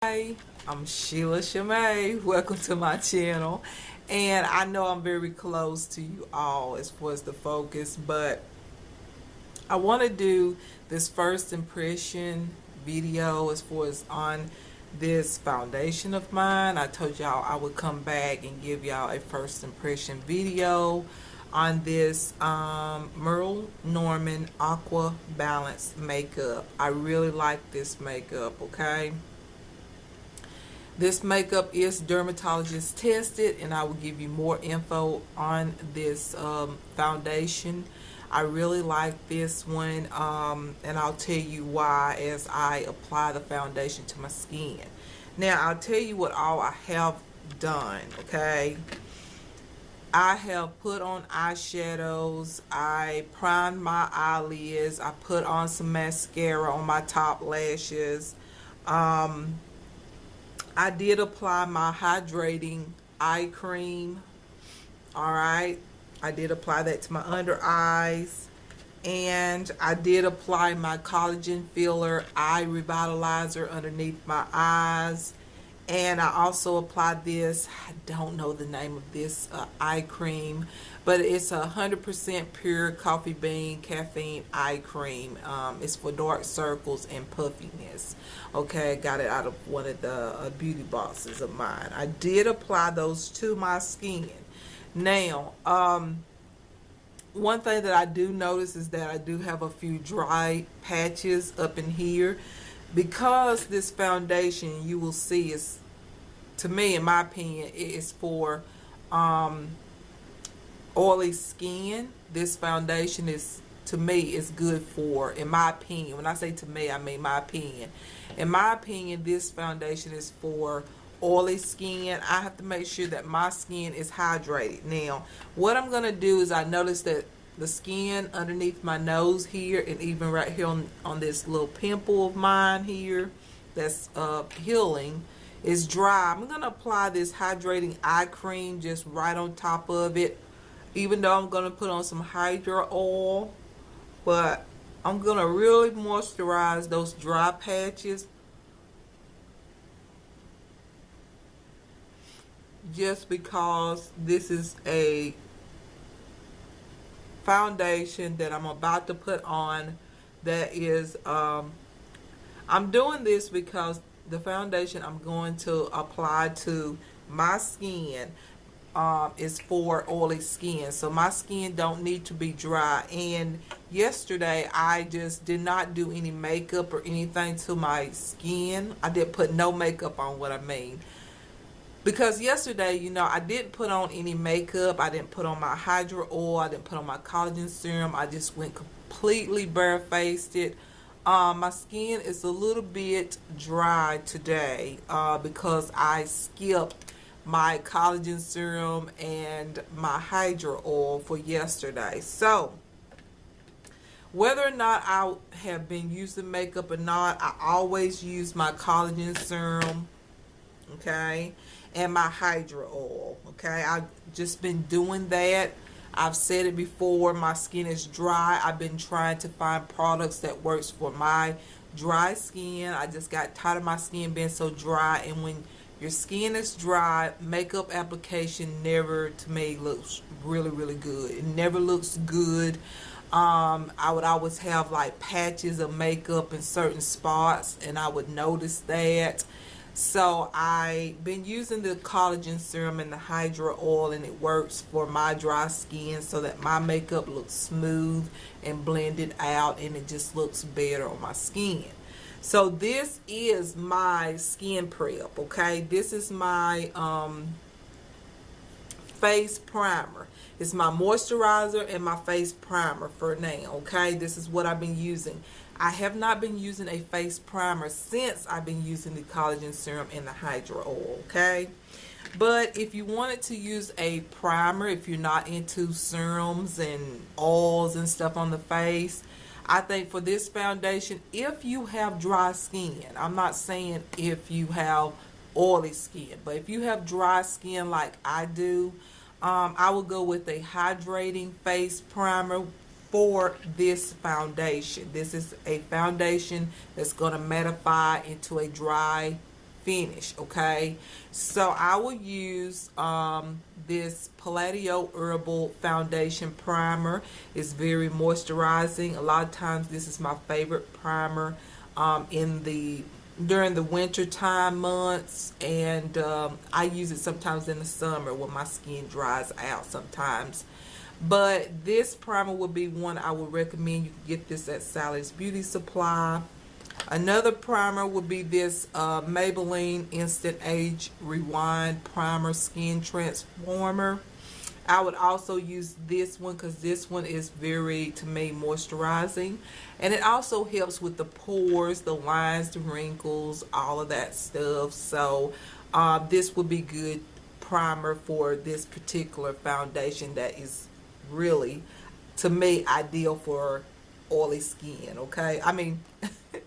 Hi, I'm Sheila Shamay. Welcome to my channel. And I know I'm very close to you all as far as the focus, but I want to do this first impression video as far as on this foundation of mine. I told y'all I would come back and give y'all a first impression video on this Merle Norman Aqua Balance makeup. I really like this makeup, okay? This makeup is dermatologist tested, and I will give you more info on this foundation. I really like this one, and I'll tell you why as I apply the foundation to my skin. Now, I'll tell you what all I have done, okay? I have put on eyeshadows, I primed my eyelids, I put on some mascara on my top lashes. I did apply my hydrating eye cream. Alright, I did apply that to my under eyes, and I did apply my collagen filler eye revitalizer underneath my eyes. And I also applied this, I don't know the name of this eye cream, but it's 100% pure coffee bean caffeine eye cream. It's for dark circles and puffiness. Okay, I got it out of one of the beauty boxes of mine. I did apply those to my skin. Now, one thing that I do notice is that I do have a few dry patches up in here. Because this foundation, you will see, is, to me, in my opinion, it is for oily skin. This foundation is, to me, is good for, in my opinion. When I say to me, I mean my opinion. In my opinion, this foundation is for oily skin. I have to make sure that my skin is hydrated. Now, what I'm going to do is I noticed that the skin underneath my nose here, and even right here on this little pimple of mine here that's healing, is dry. I'm going to apply this hydrating eye cream just right on top of it, even though I'm going to put on some hydro oil. But I'm going to really moisturize those dry patches, just because this is a foundation that I'm about to put on that is I'm doing this because the foundation I'm going to apply to my skin is for oily skin, so my skin don't need to be dry. And yesterday I just did not do any makeup or anything to my skin. I didn't put no makeup on, what I mean, because yesterday, you know, I didn't put on any makeup. I didn't put on my hydro oil. I didn't put on my collagen serum. I just went completely barefaced it. My skin is a little bit dry today because I skipped my collagen serum and my hydro oil for yesterday. So, whether or not I have been using makeup or not, I always use my collagen serum, okay, and my hydro oil, okay. I've just been doing that. I've said it before, my skin is dry. I've been trying to find products that works for my dry skin. I just got tired of my skin being so dry, and when your skin is dry, makeup application never, to me, looks really good. It never looks good. I would always have like patches of makeup in certain spots, and I would notice that. So I've been using the collagen serum and the hydro oil, and it works for my dry skin so that my makeup looks smooth and blended out, and it just looks better on my skin. So this is my skin prep, okay? This is my face primer. It's my moisturizer and my face primer for now, okay? This is what I've been using. I have not been using a face primer since I've been using the collagen serum and the hydro oil, okay? But if you wanted to use a primer, if you're not into serums and oils and stuff on the face, I think for this foundation, if you have dry skin, I'm not saying if you have oily skin, but if you have dry skin like I do, I will go with a hydrating face primer for this foundation. This is a foundation that's going to mattify into a dry finish. Okay, so I will use this Palladio Herbal Foundation Primer. It's very moisturizing. A lot of times this is my favorite primer during the winter time months, and I use it sometimes in the summer when my skin dries out sometimes. But this primer would be one I would recommend. You can get this at Sally's Beauty Supply. Another primer would be this Maybelline Instant Age Rewind Primer Skin Transformer. I would also use this one because this one is very, to me, moisturizing. And it also helps with the pores, the lines, the wrinkles, all of that stuff. So this would be good primer for this particular foundation that is really, to me, ideal for oily skin. Okay, I mean,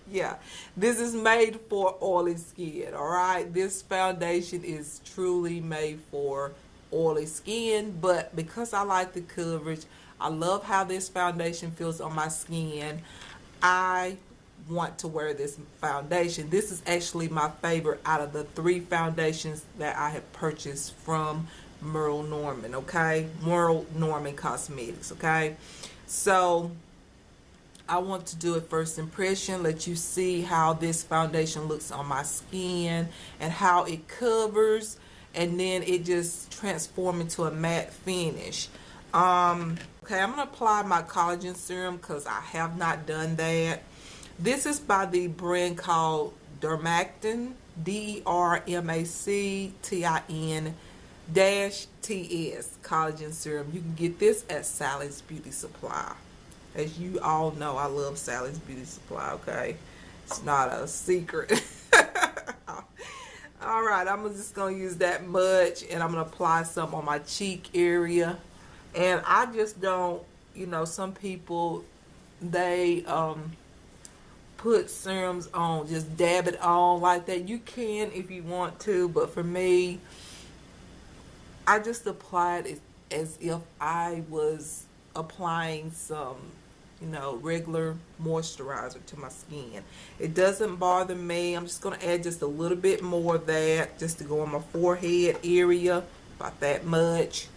yeah, this is made for oily skin. All right, this foundation is truly made for oily skin, but because I like the coverage, I love how this foundation feels on my skin, I want to wear this foundation. This is actually my favorite out of the 3 foundations that I have purchased from Merle Norman. Okay, Merle Norman Cosmetics. Okay, so I want to do a first impression, let you see how this foundation looks on my skin and how it covers, and then it just transforms into a matte finish. Okay, I'm going to apply my collagen serum because I have not done that. This is by the brand called Dermactin, DERMACTIN-TS collagen serum. You can get this at Sally's Beauty Supply. As you all know, I love Sally's Beauty Supply, okay? It's not a secret. Alright, I'm just going to use that much, and I'm going to apply some on my cheek area. And I just don't, you know, some people, they put serums on, just dab it on like that. You can if you want to, but for me, I just apply it as if I was applying some, you know, regular moisturizer to my skin. It doesn't bother me. I'm just going to add just a little bit more of that just to go on my forehead area, about that much.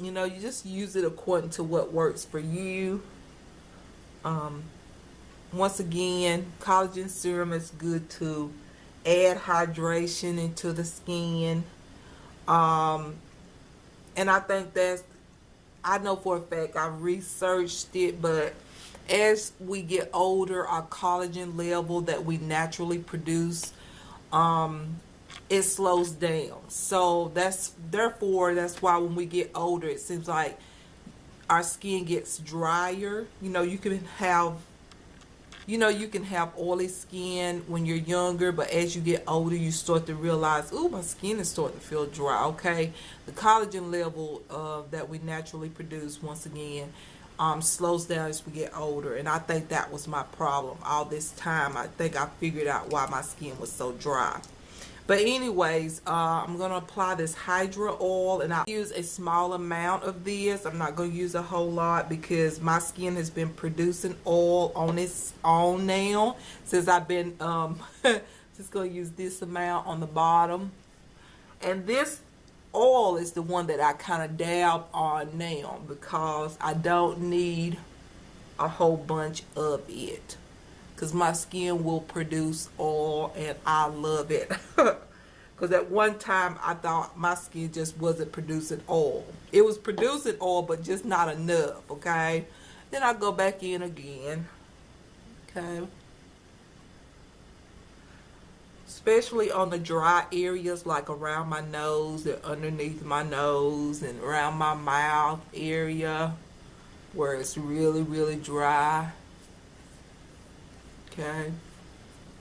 You know, you just use it according to what works for you. Once again, collagen serum is good to add hydration into the skin. And I think that's, I know for a fact, I've researched it, but as we get older, our collagen level that we naturally produce, it slows down. So therefore that's why when we get older, it seems like our skin gets drier. You know, you can have oily skin when you're younger, but as you get older, you start to realize, ooh, my skin is starting to feel dry. Okay, the collagen level that we naturally produce, once again, slows down as we get older. And I think that was my problem all this time. I think I figured out why my skin was so dry. But anyways, I'm going to apply this Hydra oil, and I'll use a small amount of this. I'm not going to use a whole lot because my skin has been producing oil on its own now since I've been just going to use this amount on the bottom. And this oil is the one that I kind of dab on now because I don't need a whole bunch of it. Because my skin will produce oil and I love it. Because at one time I thought my skin just wasn't producing oil. It was producing oil, but just not enough, okay? Then I go back in again, okay? Especially on the dry areas like around my nose and underneath my nose and around my mouth area where it's really, really dry. Okay,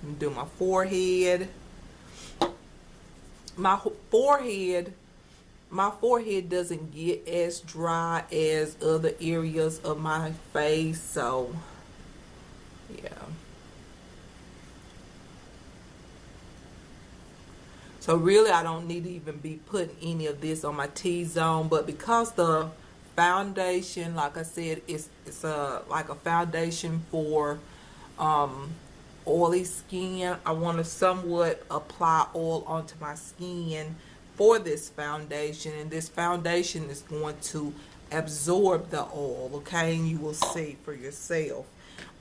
and do my forehead. My forehead doesn't get as dry as other areas of my face, so yeah. So really, I don't need to even be putting any of this on my T-zone, but because the foundation, like I said, it's like a foundation for oily skin, I want to somewhat apply oil onto my skin for this foundation, and this foundation is going to absorb the oil, okay, and you will see for yourself.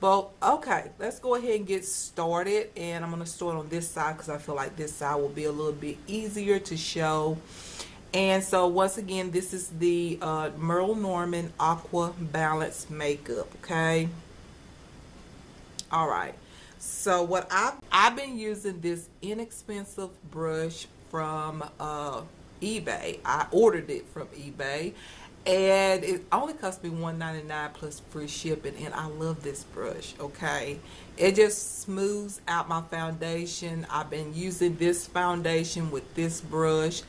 But okay, let's go ahead and get started, and I'm going to start on this side because I feel like this side will be a little bit easier to show. And so once again, this is the Merle Aqua Balance Makeup, okay. All right, so what I've been using this inexpensive brush from eBay. I ordered it from eBay, and it only cost me $1.99 plus free shipping, and I love this brush, okay. It just smooths out my foundation. I've been using this foundation with this brush,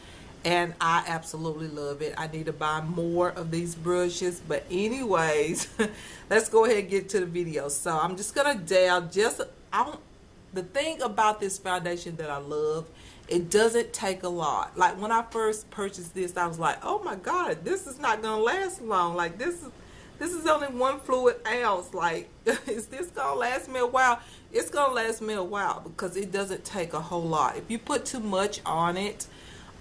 and I absolutely love it. I need to buy more of these brushes, but anyways, let's go ahead and get to the video. So I'm just gonna dab. The thing about this foundation that I love, it doesn't take a lot. Like when I first purchased this, I was like, oh my god, this is not gonna last long. Like this is only 1 fluid ounce. Like, is this gonna last me a while? It's gonna last me a while because it doesn't take a whole lot. If you put too much on it,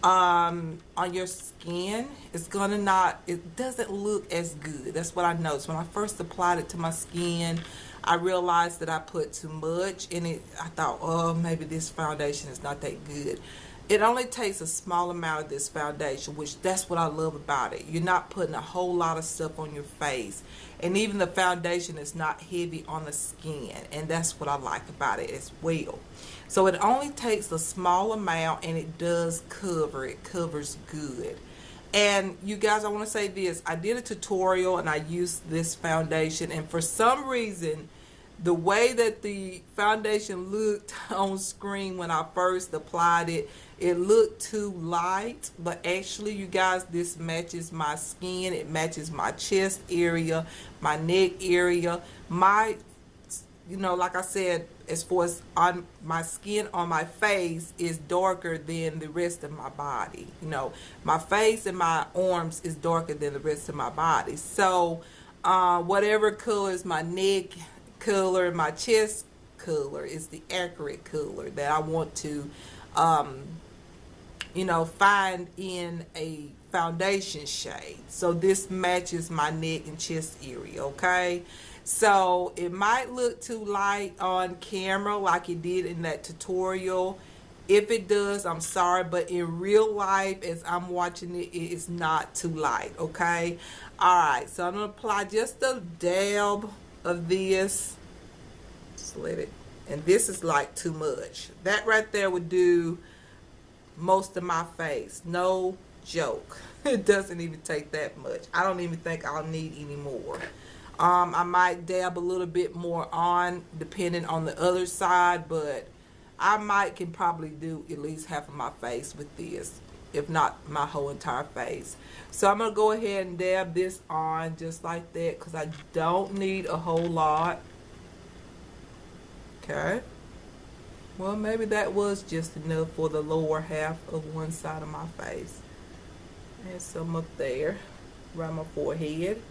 on your skin, it doesn't look as good. That's what I noticed when I first applied it to my skin. I realized that I put too much in it. I thought, oh, maybe this foundation is not that good. It only takes a small amount of this foundation, which that's what I love about it. You're not putting a whole lot of stuff on your face, and even the foundation is not heavy on the skin, and that's what I like about it as well. So it only takes a small amount, and it does cover. It covers good. And you guys, I want to say this. I did a tutorial, and I used this foundation, and for some reason, the way that the foundation looked on screen when I first applied it, it looked too light. But actually, you guys, this matches my skin. It matches my chest area, my neck area, my, like I said, as far as on my skin on my face is darker than the rest of my body. My face and my arms is darker than the rest of my body. So whatever color is my neck color, my chest color is the accurate color that I want to find in a foundation shade. So this matches my neck and chest area, okay. So it might look too light on camera like it did in that tutorial. If it does, I'm sorry, but in real life, as I'm watching it, it is not too light, okay? Alright, so I'm going to apply just a dab of this. Just let it, and this is like too much. That right there would do most of my face. No joke. It doesn't even take that much. I don't even think I'll need any more. I might dab a little bit more on depending on the other side, but I can probably do at least half of my face with this, if not my whole entire face. So I'm going to go ahead and dab this on just like that because I don't need a whole lot. Okay. Well, maybe that was just enough for the lower half of one side of my face. And some up there around my forehead.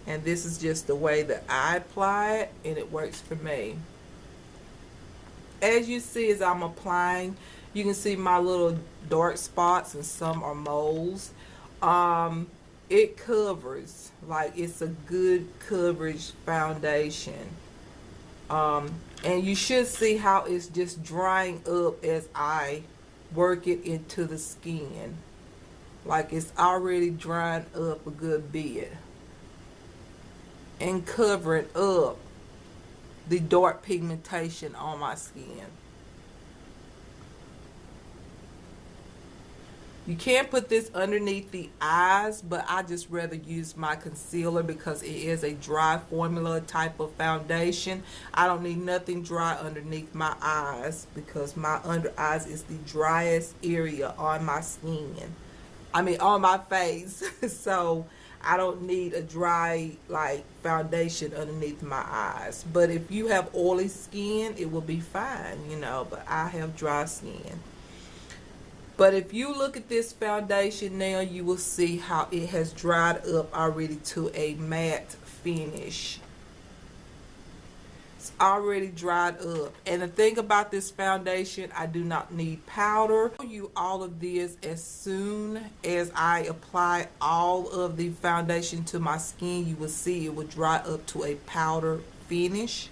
And this is just the way that I apply it, and it works for me. As you see, as I'm applying, you can see my little dark spots, and some are moles. It covers, like it's a good coverage foundation. And you should see how it's just drying up as I work it into the skin. Like it's already drying up a good bit and covering up the dark pigmentation on my skin. You can put this underneath the eyes, but I just rather use my concealer because it is a dry formula type of foundation. I don't need nothing dry underneath my eyes because my under eyes is the driest area on my skin. On my face. So I don't need a dry foundation underneath my eyes. But if you have oily skin, it will be fine, but I have dry skin. But if you look at this foundation now, you will see how it has dried up already to a matte finish. It's already dried up. And the thing about this foundation, I do not need powder. I'll show you all of this as soon as I apply all of the foundation to my skin. You will see it will dry up to a powder finish.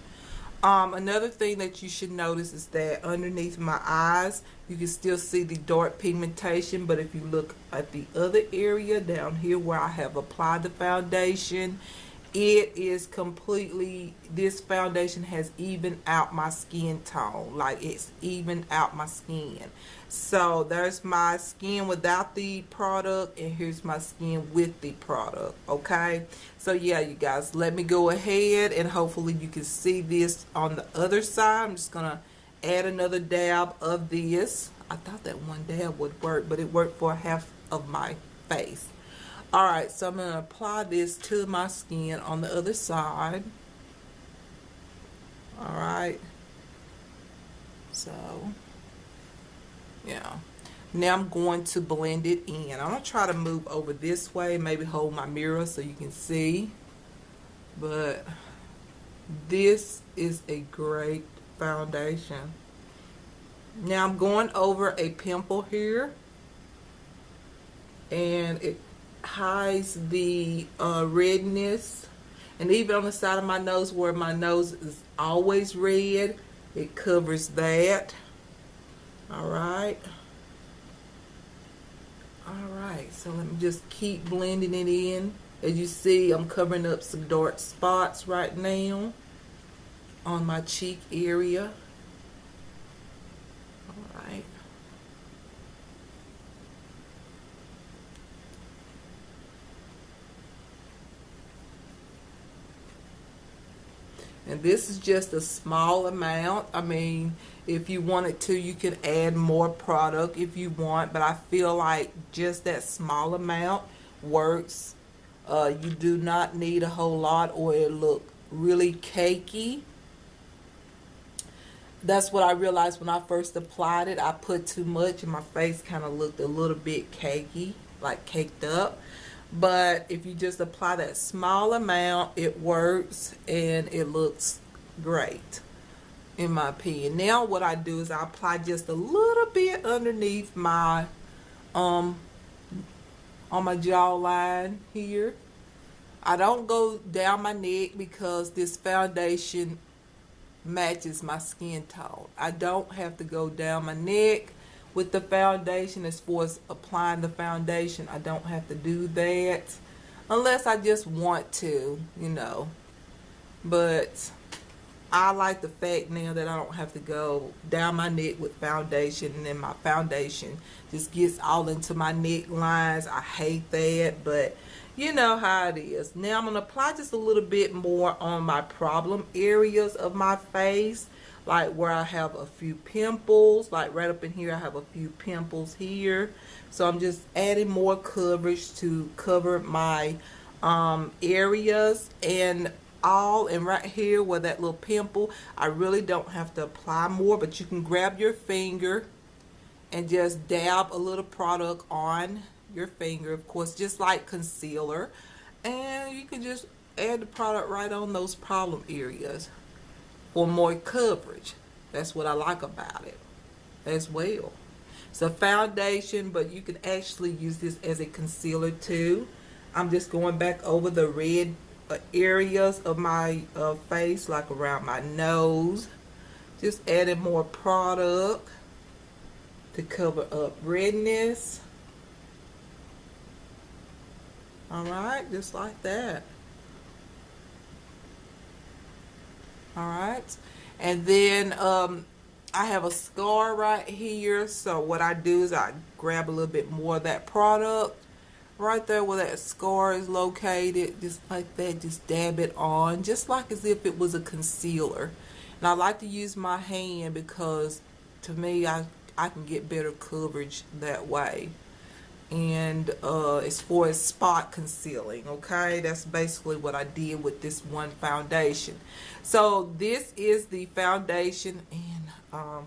Another thing that you should notice is that underneath my eyes, you can still see the dark pigmentation, but if you look at the other area down here where I have applied the foundation, it is completely, this foundation has evened out my skin tone. Like, it's evened out my skin. So there's my skin without the product, and here's my skin with the product. Okay, so yeah, you guys, let me go ahead and hopefully you can see this on the other side. I'm just gonna add another dab of this. I thought that one dab would work, but it worked for half of my face. Alright, so I'm going to apply this to my skin on the other side. Alright. So, yeah. Now I'm going to blend it in. I'm going to try to move over this way, maybe hold my mirror so you can see. But this is a great foundation. Now I'm going over a pimple here. And it hides the redness, and even on the side of my nose where my nose is always red, it covers that. Alright, so let me just keep blending it in. As you see, I'm covering up some dark spots right now on my cheek area. Alright. And this is just a small amount. I mean, if you wanted to, you can add more product if you want. But I feel like just that small amount works. You do not need a whole lot or it look really cakey. That's what I realized when I first applied it. I put too much and my face kind of looked a little bit cakey, like caked up. But if you just apply that small amount, it works and it looks great, in my opinion. Now what I do is I apply just a little bit underneath my, on my jawline here. I don't go down my neck because this foundation matches my skin tone. I don't have to go down my neck with the foundation. As far as applying the foundation, I don't have to do that unless I just want to, you know. But I like the fact now that I don't have to go down my neck with foundation, and then my foundation just gets all into my neck lines. I hate that, but you know how it is. Now I'm going to apply just a little bit more on my problem areas of my face, like where I have a few pimples, like right up in here I have a few pimples here. So I'm just adding more coverage to cover my areas and all. And right here where that little pimple, I really don't have to apply more, but you can grab your finger and just dab a little product on your finger, of course, just like concealer, and you can just add the product right on those problem areas for more coverage. That's what I like about it as well. It's a foundation, but you can actually use this as a concealer too. I'm just going back over the red areas of my face, like around my nose, just adding more product to cover up redness. Alright, just like that. Alright, and then I have a scar right here, so what I do is I grab a little bit more of that product right there where that scar is located, just like that. Just dab it on, just like as if it was a concealer. And I like to use my hand because to me I can get better coverage that way. And as far as spot concealing, okay, that's basically what I did with this one foundation. So this is the foundation, and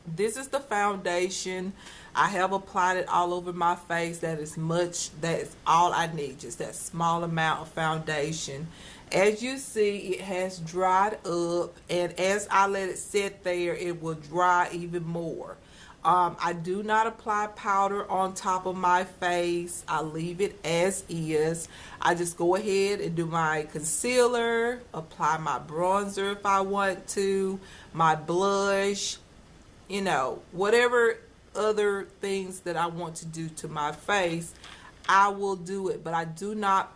This is the foundation. I have applied it all over my face. That is all I need, just that small amount of foundation. As you see, it has dried up, and as I let it sit there, it will dry even more. I do not apply powder on top of my face. I leave it as is. I just go ahead and do my concealer, apply my bronzer if I want to, my blush, you know, whatever other things that I want to do to my face, I will do it. But I do not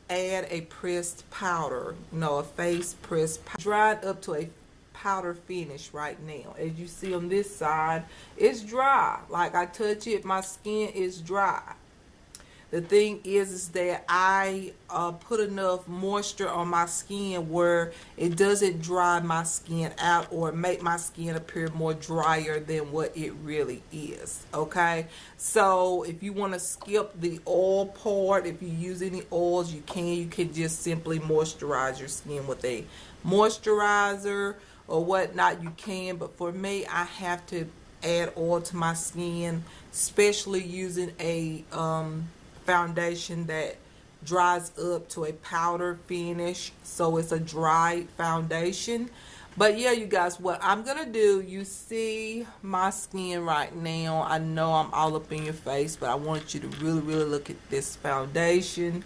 add a pressed powder, no, a face pressed powder. Dried up to a powder finish right now. As you see on this side, it's dry. Like I touch it, my skin is dry. The thing is that I put enough moisture on my skin where it doesn't dry my skin out or make my skin appear more drier than what it really is. Okay, so if you want to skip the oil part, if you use any oils, you can just simply moisturize your skin with a moisturizer or whatnot. You can, but for me, I have to add oil to my skin, especially using a foundation that dries up to a powder finish, so it's a dry foundation. But yeah, you guys, what I'm gonna do, you see my skin right now. I know I'm all up in your face, but I want you to really look at this foundation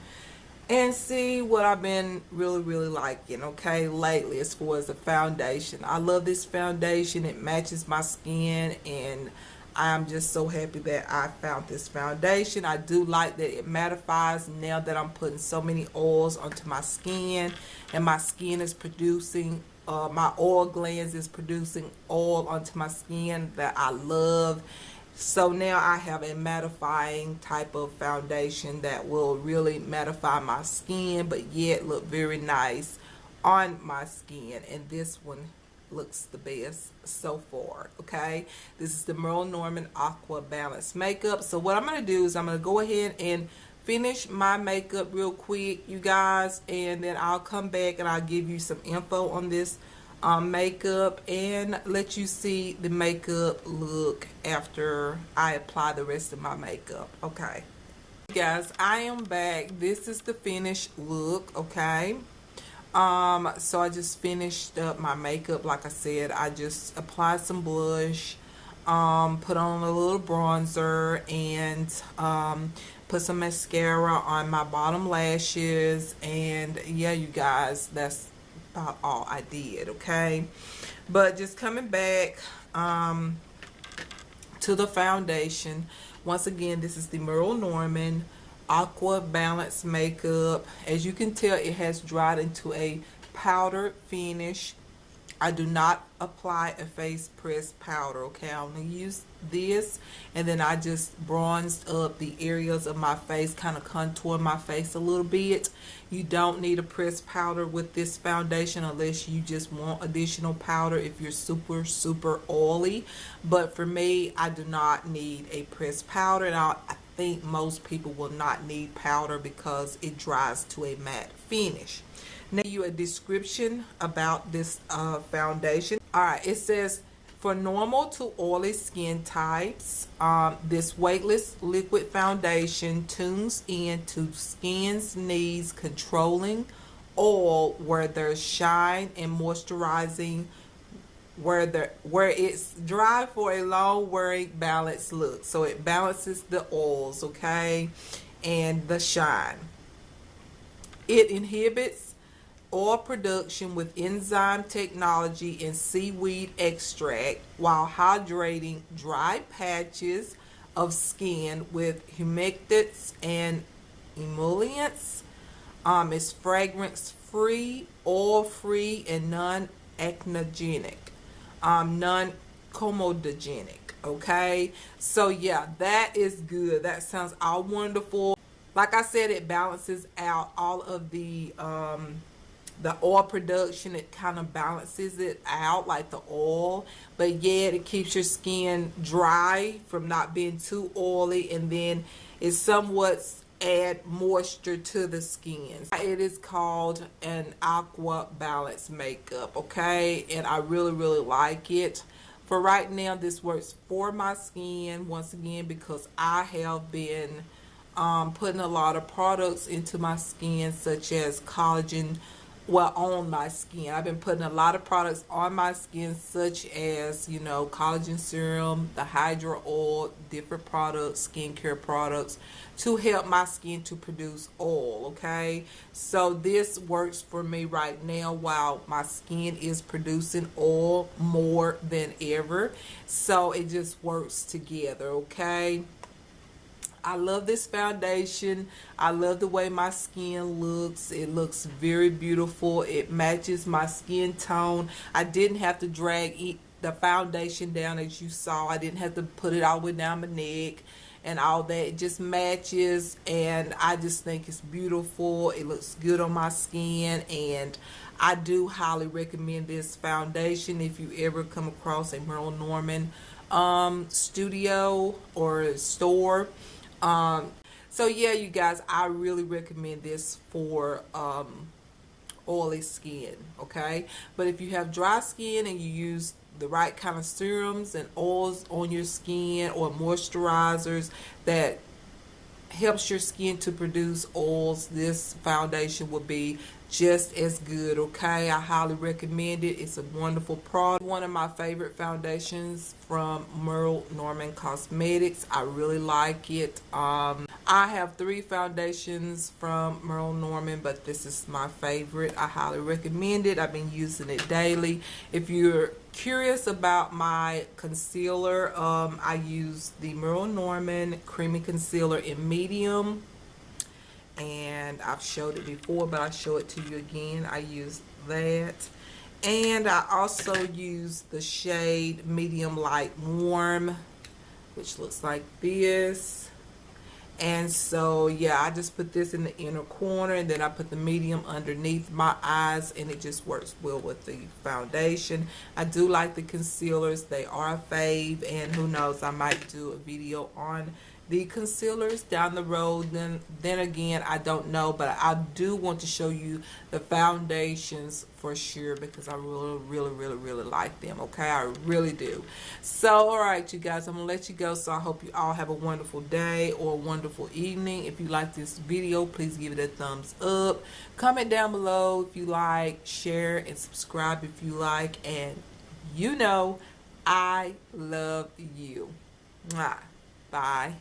and see what I've been really liking, okay, lately as far as the foundation. I love this foundation. It matches my skin, and I'm just so happy that I found this foundation. I do like that it mattifies now that I'm putting so many oils onto my skin, and my skin is producing, my oil glands is producing oil onto my skin that I love. So now I have a mattifying type of foundation that will really mattify my skin, but yet look very nice on my skin. And this one looks the best so far. Okay, this is the Merle Aqua Balance Makeup. So what I'm going to do is I'm going to go ahead and finish my makeup real quick, you guys, and then I'll come back and I'll give you some info on this makeup and let you see the makeup look after I apply the rest of my makeup. Okay, guys, I am back. This is the finished look. Okay, so I just finished up my makeup. Like I said, I just applied some blush, put on a little bronzer, and put some mascara on my bottom lashes. And yeah, you guys, that's about all I did. Okay, but just coming back to the foundation once again, this is the Merle Aqua Balance Makeup. As you can tell, it has dried into a powder finish. I do not apply a face press powder. Okay, I only use this, and then I just bronzed up the areas of my face, kind of contour my face a little bit. You don't need a press powder with this foundation unless you just want additional powder if you're super oily. But for me, I do not need a press powder, and I think most people will not need powder because it dries to a matte finish. Now, you a description about this foundation. All right, it says, for normal to oily skin types, this weightless liquid foundation tunes into skin's needs, controlling oil where there's shine and moisturizing where it's dry for a long wearing balanced look. So it balances the oils, okay, and the shine. It inhibits oil production with enzyme technology and seaweed extract while hydrating dry patches of skin with humectants and emollients. It's fragrance free, oil free, and non-acnogenic, non-comedogenic. Okay, so yeah, that is good. That sounds all wonderful. Like I said, it balances out all of the oil production. It kind of balances it out like the oil, but yet it keeps your skin dry from not being too oily, and then it somewhat add moisture to the skin. It is called an Aqua Balance Makeup, okay, and I really like it. for right now, this works for my skin, once again, because I have been putting a lot of products into my skin, such as collagen, well, on my skin. I've been putting a lot of products on my skin, such as, you know, collagen serum, the hydro oil, different products, skincare products, to help my skin to produce oil, okay? So this works for me right now while my skin is producing oil more than ever. So it just works together, okay? I love this foundation. I love the way my skin looks. It looks very beautiful. It matches my skin tone. I didn't have to drag the foundation down, as you saw. I didn't have to put it all the way down my neck and all that. It just matches, and I just think it's beautiful. It looks good on my skin, and I do highly recommend this foundation if you ever come across a Merle Norman studio or store. So yeah, you guys, I really recommend this for oily skin, okay? But if you have dry skin and you use the right kind of serums and oils on your skin, or moisturizers that helps your skin to produce oils, this foundation will be just as good, okay? I highly recommend it. It's a wonderful product. One of my favorite foundations from Merle Norman Cosmetics. I really like it. I have 3 foundations from Merle Norman, but this is my favorite. I highly recommend it. I've been using it daily. If you're curious about my concealer, I use the Merle Norman Creamy Concealer in medium, and I've showed it before, but I'll show it to you again. I use that, and I also use the shade Medium Light Warm, which looks like this. And so yeah, I just put this in the inner corner, and then I put the medium underneath my eyes, and it just works well with the foundation. I do like the concealers. They are a fave, and who knows, I might do a video on the concealers down the road. Then again, I don't know, but I do want to show you the foundations for sure, because I really like them, okay? I really do. So all right, you guys, I'm gonna let you go. So I hope you all have a wonderful day or a wonderful evening. If you like this video, please give it a thumbs up, comment down below if you like, share and subscribe if you like, and you know I love you. Mwah. Bye.